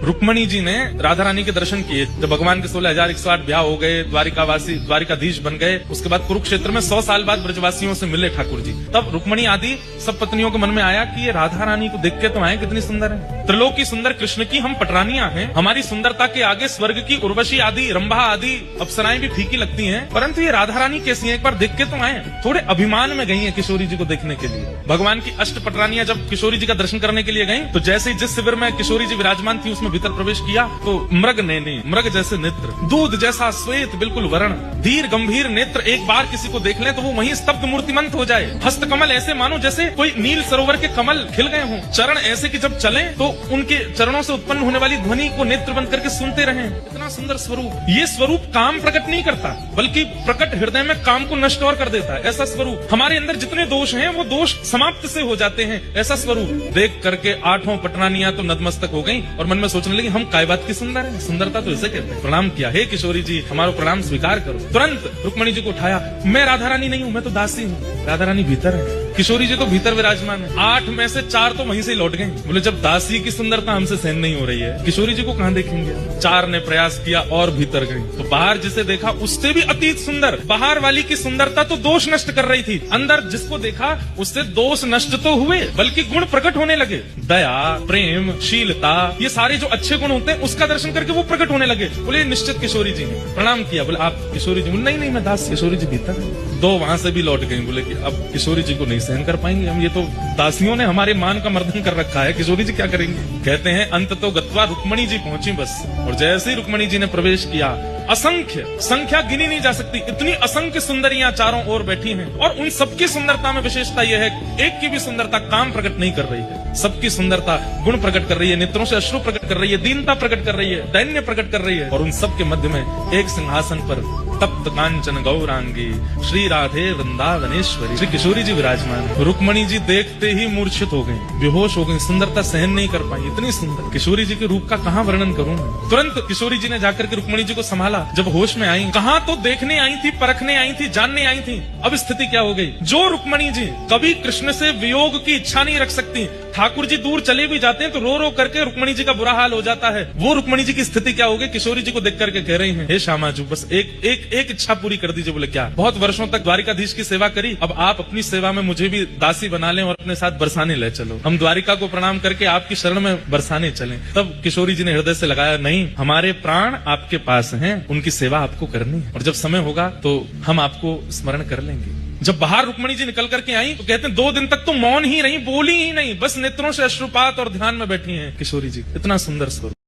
रुक्मणी जी ने राधा रानी के दर्शन किए। जब भगवान के 16,108 ब्याह हो गए, द्वारिकाधीश बन गए, उसके बाद कुरुक्षेत्र में 100 साल बाद ब्रजवासियों से मिले ठाकुर जी। तब रुक्मणी आदि सब पत्नियों के मन में आया कि ये राधा रानी को देख के तो आए, कितनी सुंदर है। त्रिलोकी सुंदर कृष्ण की हम पटरानियां हैं, हमारी सुंदरता के आगे स्वर्ग की उर्वशी आदि, रंभा आदि अप्सराएं भी फीकी लगती हैं, परंतु ये राधा रानी कैसी है, एक बार देख के तो आए। थोड़े अभिमान में गई है किशोरी जी को देखने के लिए। भगवान की अष्ट पटरानियां जब किशोरी जी का दर्शन करने के लिए गई, तो जैसे जिस शिविर में किशोरी जी विराजमान थी उसमें भीतर प्रवेश किया, तो मृग नैने, मृग जैसे नेत्र, दूध जैसा श्वेत बिल्कुल वर्ण, धीर गंभीर नेत्र, एक बार किसी को देख ले तो वो वहीं स्तब्ध मूर्तिमंत हो जाए। हस्त कमल ऐसे मानो जैसे कोई नील सरोवर के कमल खिल गए हों। चरण ऐसे कि जब चले तो उनके चरणों से उत्पन्न होने वाली ध्वनि को नेत्र बंद करके सुनते रहें। इतना सुंदर स्वरूप। ये स्वरूप काम प्रकट नहीं करता, बल्कि प्रकट हृदय में काम को नष्ट और कर देता है। ऐसा स्वरूप, हमारे अंदर जितने दोष हैं वो दोष समाप्त से हो जाते हैं। ऐसा स्वरूप देख करके 8 पटरानियां तो नतमस्तक हो गई और मन में सोचने लगी, हम काय बात की सुंदर है, सुंदरता तो इसे कहते हैं। प्रणाम किया, हे किशोरी जी हमारा प्रणाम स्वीकार करो। तुरंत रुक्मणी जी को उठाया, मैं राधा रानी नहीं हूँ, मैं तो दासी हूँ। राधा रानी भीतर है, किशोरी जी तो भीतर विराजमान है। 8 में से 4 तो वहीं से लौट गए। बोले जब दासी की सुंदरता हमसे सहन नहीं हो रही है, किशोरी जी को कहाँ देखेंगे। 4 ने प्रयास किया और भीतर गई, तो बाहर जिसे देखा उससे भी अतीत सुंदर। बाहर वाली की सुंदरता तो दोष नष्ट कर रही थी, अंदर जिसको देखा उससे दोष नष्ट तो हुए बल्कि गुण प्रकट होने लगे। दया, प्रेम, शीलता, ये सारे जो अच्छे गुण होते हैं उसका दर्शन करके वो प्रकट होने लगे। बोले निश्चित किशोरी जी ने प्रणाम किया। बोले आप किशोरी जी? नहीं नहीं मैं दास। किशोरी जी भीतर है। 2 वहां से भी लौट गई। बोले कि अब किशोरी जी को नहीं सहन कर पाएंगे हम, ये तो दासियों ने हमारे मान का मर्दन कर रखा है, किशोरी जी क्या करेंगे। कहते हैं अंत तो गत्वा रुक्मणी जी पहुंची बस। और जैसे ही रुक्मणी जी ने प्रवेश किया, असंख्य, संख्या गिनी नहीं जा सकती, इतनी असंख्य सुंदरियां चारों ओर बैठी हैं। और उन सबकी सुंदरता में विशेषता यह है, एक की भी सुंदरता काम प्रकट नहीं कर रही है, सबकी सुंदरता गुण प्रकट कर रही है, नेत्रों से अश्रु प्रकट कर रही है, दीनता प्रकट कर रही है, दैन्य प्रकट कर रही है। और उन सबके मध्य में एक सिंहासन पर तप्त कांचन गौरांगी श्री राधे वृंदावनेश्वरी श्री किशोरी जी विराजमान। रुक्मणी जी देखते ही मूर्छित हो गई, बेहोश हो गई, सुंदरता सहन नहीं कर पाई। इतनी सुंदर किशोरी जी के रूप का कहाँ वर्णन करूं। तुरंत किशोरी जी ने जाकर के रुक्मणी जी को संभाला। जब होश में आई, कहाँ तो देखने आई थी, परखने आई थी, जानने आई थी, अब स्थिति क्या हो गई। जो रुक्मणी जी कभी कृष्ण से वियोग की इच्छा नहीं रख सकती, ठाकुर जी दूर चले भी जाते हैं तो रो रो करके रुक्मणी जी का बुरा हाल हो जाता है, वो रुक्मणी जी की स्थिति क्या हो गई। किशोरी जी को देख करके कह रही हैं, हे श्यामाजू बस एक इच्छा पूरी कर दीजिए। बोले क्या? बहुत वर्षों तक द्वारिकाधीश की सेवा करी, अब आप अपनी सेवा में मुझे भी दासी बना लें और अपने साथ बरसाने ले चलो, हम द्वारिका को प्रणाम करके आपकी शरण में बरसाने चलें। तब किशोरी जी ने हृदय से लगाया, नहीं, हमारे प्राण आपके पास हैं, उनकी सेवा आपको करनी है और जब समय होगा तो हम आपको स्मरण कर लेंगे। जब बाहर रुक्मणी जी निकल करके आई तो कहते हैं 2 दिन तक तो मौन ही रही, बोली ही नहीं, बस नेत्रों से अश्रुपात और ध्यान में बैठी हैं किशोरी जी। इतना सुंदर स्वरूप।